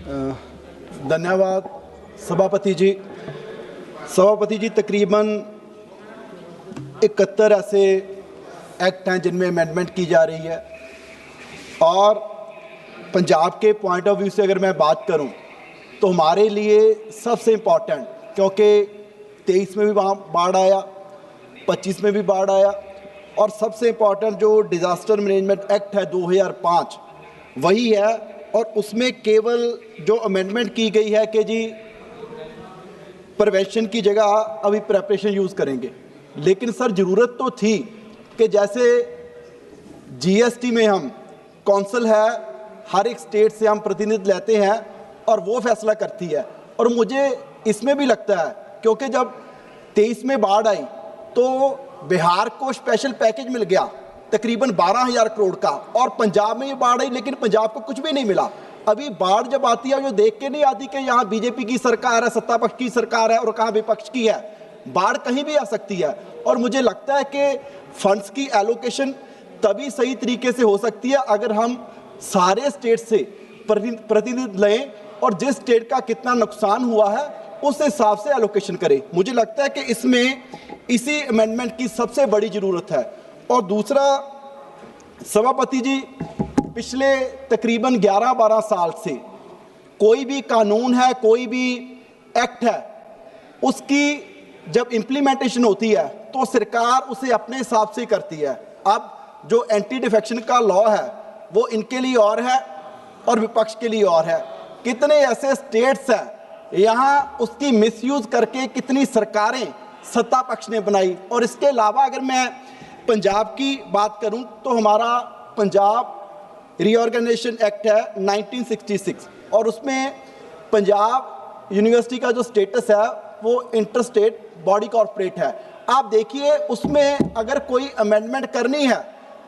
धन्यवाद सभापति जी। तकरीबन 71 ऐसे एक्ट हैं जिनमें अमेंडमेंट की जा रही है, और पंजाब के पॉइंट ऑफ व्यू से अगर मैं बात करूं तो हमारे लिए सबसे इम्पॉर्टेंट, क्योंकि 23 में भी वहाँ बाढ़ आया, 25 में भी बाढ़ आया, और सबसे इम्पॉर्टेंट जो डिज़ास्टर मैनेजमेंट एक्ट है 2005 वही है। और उसमें केवल जो अमेंडमेंट की गई है कि जी प्रिवेंशन की जगह अभी प्रेपरेशन यूज़ करेंगे, लेकिन सर ज़रूरत तो थी कि जैसे जीएसटी में हम कौंसिल है, हर एक स्टेट से हम प्रतिनिधि लेते हैं और वो फैसला करती है। और मुझे इसमें भी लगता है, क्योंकि जब 23 में बाढ़ आई तो बिहार को स्पेशल पैकेज मिल गया तकरीबन 12,000 करोड़ का, और पंजाब में ये बाढ़ आई लेकिन पंजाब को कुछ भी नहीं मिला। अभी बाढ़ जब आती है जो देख के नहीं आती कि यहाँ बीजेपी की सरकार है, सत्ता पक्ष की सरकार है और कहाँ विपक्ष की है। बाढ़ कहीं भी आ सकती है, और मुझे लगता है कि फंड्स की एलोकेशन तभी सही तरीके से हो सकती है अगर हम सारे स्टेट से प्रतिनिधि लें और जिस स्टेट का कितना नुकसान हुआ है उस हिसाब से एलोकेशन करें। मुझे लगता है कि इसमें इसी अमेंडमेंट की सबसे बड़ी ज़रूरत है। और दूसरा सभापति जी, पिछले तकरीबन 11-12 साल से कोई भी कानून है, कोई भी एक्ट है, उसकी जब इम्प्लीमेंटेशन होती है तो सरकार उसे अपने हिसाब से करती है। अब जो एंटी डिफेक्शन का लॉ है वो इनके लिए और है और विपक्ष के लिए और है। कितने ऐसे स्टेट्स हैं यहाँ उसकी मिसयूज करके कितनी सरकारें सत्ता पक्ष ने बनाई। और इसके अलावा अगर मैं पंजाब की बात करूं तो हमारा पंजाब रीऑर्गेनाइजेशन एक्ट है 1966, और उसमें पंजाब यूनिवर्सिटी का जो स्टेटस है वो इंटर स्टेट बॉडी कॉर्पोरेट है। आप देखिए उसमें अगर कोई अमेंडमेंट करनी है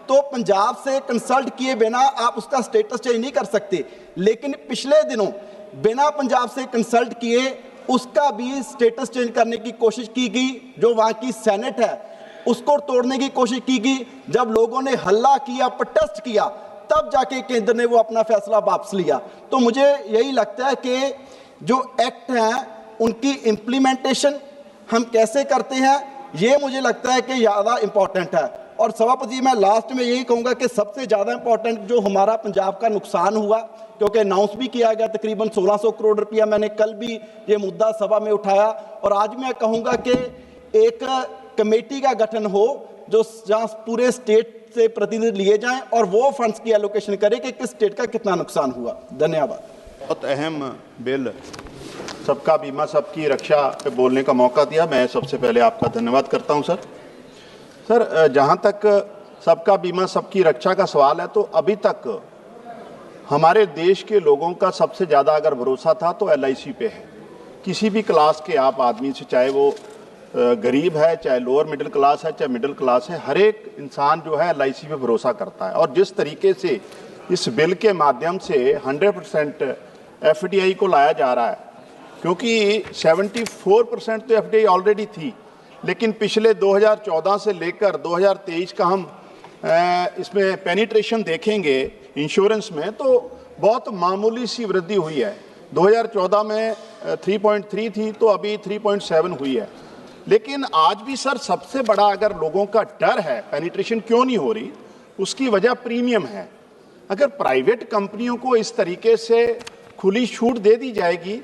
तो पंजाब से कंसल्ट किए बिना आप उसका स्टेटस चेंज नहीं कर सकते, लेकिन पिछले दिनों बिना पंजाब से कंसल्ट किए उसका भी स्टेटस चेंज करने की कोशिश की गई। जो वहाँ की सेनेट है उसको तोड़ने की कोशिश की गई। जब लोगों ने हल्ला किया, प्रोटेस्ट किया, तब जाके केंद्र ने वो अपना फैसला वापस लिया। तो मुझे यही लगता है कि जो एक्ट हैं उनकी इम्प्लीमेंटेशन हम कैसे करते हैं, ये मुझे लगता है कि ज़्यादा इम्पॉर्टेंट है। और सभापति मैं लास्ट में यही कहूँगा कि सबसे ज़्यादा इम्पॉर्टेंट जो हमारा पंजाब का नुकसान हुआ, क्योंकि अनाउंस भी किया गया तकरीबन 1600 करोड़ रुपया, मैंने कल भी ये मुद्दा सभा में उठाया, और आज मैं कहूँगा कि एक कमेटी का गठन हो जो जहाँ पूरे स्टेट से प्रतिनिधि लिए जाएं और वो फंड्स की एलोकेशन करे कि किस स्टेट का कितना नुकसान हुआ। धन्यवाद। बहुत अहम बिल, सबका बीमा सबकी रक्षा पे बोलने का मौका दिया, मैं सबसे पहले आपका धन्यवाद करता हूं सर। जहां तक सबका बीमा सबकी रक्षा का सवाल है तो अभी तक हमारे देश के लोगों का सबसे ज़्यादा अगर भरोसा था तो LIC पे है। किसी भी क्लास के आप आदमी से, चाहे वो गरीब है, चाहे लोअर मिडिल क्लास है, चाहे मिडिल क्लास है, हर एक इंसान जो है LIC पे भरोसा करता है। और जिस तरीके से इस बिल के माध्यम से 100% FDI को लाया जा रहा है, क्योंकि 74% तो FDI ऑलरेडी थी, लेकिन पिछले 2014 से लेकर 2023 का हम इसमें पेनिट्रेशन देखेंगे इंश्योरेंस में तो बहुत मामूली सी वृद्धि हुई है। 2014 में 3.3 थी तो अभी 3.7 हुई है। लेकिन आज भी सर सबसे बड़ा अगर लोगों का डर है पेनिट्रेशन क्यों नहीं हो रही, उसकी वजह प्रीमियम है। अगर प्राइवेट कंपनियों को इस तरीके से खुली छूट दे दी जाएगी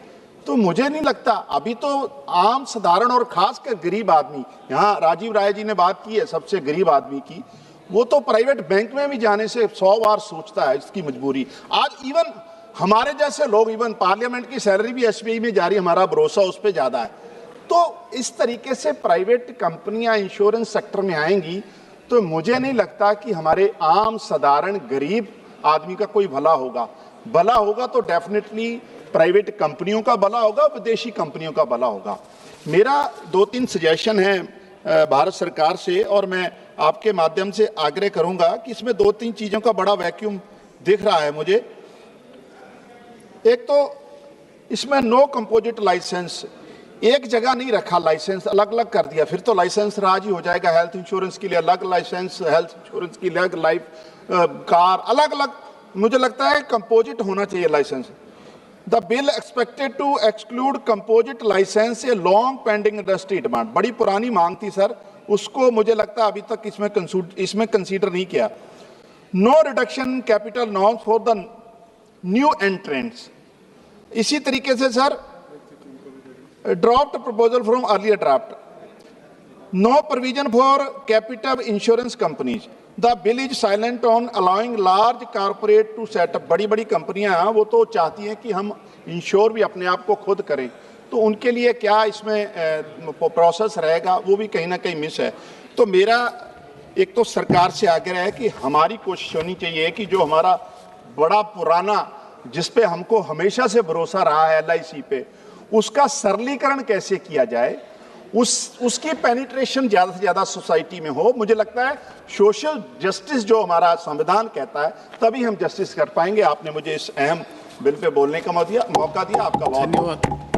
तो मुझे नहीं लगता, अभी तो आम साधारण और खासकर गरीब आदमी, यहाँ राजीव राय जी ने बात की है सबसे गरीब आदमी की, वो तो प्राइवेट बैंक में भी जाने से 100 बार सोचता है इसकी मजबूरी। आज इवन हमारे जैसे लोग, इवन पार्लियामेंट की सैलरी भी SBI में जा रही, हमारा भरोसा उस पर ज़्यादा है। तो इस तरीके से प्राइवेट कंपनियां इंश्योरेंस सेक्टर में आएंगी तो मुझे नहीं लगता कि हमारे आम साधारण गरीब आदमी का कोई भला होगा। भला होगा तो डेफिनेटली प्राइवेट कंपनियों का भला होगा, विदेशी कंपनियों का भला होगा। मेरा 2-3 सजेशन है भारत सरकार से, और मैं आपके माध्यम से आग्रह करूंगा कि इसमें 2-3 चीज़ों का बड़ा वैक्यूम दिख रहा है मुझे। एक तो इसमें नो कंपोजिट लाइसेंस, एक जगह नहीं रखा लाइसेंस, अलग अलग कर दिया, फिर तो लाइसेंस राज ही हो जाएगा। हेल्थ इंश्योरेंस के लिए अलग लाइसेंस, हेल्थ इंश्योरेंस के लिए अलग, लाइफ कार अलग अलग। मुझे लगता है कंपोजिट होना चाहिए licence. The bill expected to exclude composite licence a long pending industry demand, बड़ी पुरानी मांग थी सर, उसको मुझे लगता है अभी तक इसमें कंसीडर नहीं किया। No reduction capital norms for the new entrants, इसी तरीके से sir dropped proposal from earlier draft. No provision for capital insurance companies, the bill is silent on allowing large corporate to set up, बड़ी बड़ी कंपनियां वो तो चाहती हैं कि हम इंश्योर भी अपने आप को खुद करें, तो उनके लिए क्या इसमें प्रोसेस रहेगा, वो भी कहीं ना कहीं मिस है। तो मेरा एक तो सरकार से आग्रह है कि हमारी कोशिश होनी चाहिए कि जो हमारा बड़ा पुराना, जिस पे हमको हमेशा से भरोसा रहा है LIC पे, उसका सरलीकरण कैसे किया जाए, उसकी पेनिट्रेशन ज़्यादा से ज़्यादा सोसाइटी में हो। मुझे लगता है सोशल जस्टिस जो हमारा संविधान कहता है, तभी हम जस्टिस कर पाएंगे। आपने मुझे इस अहम बिल पे बोलने का मौका दिया, आपका बहुत धन्यवाद।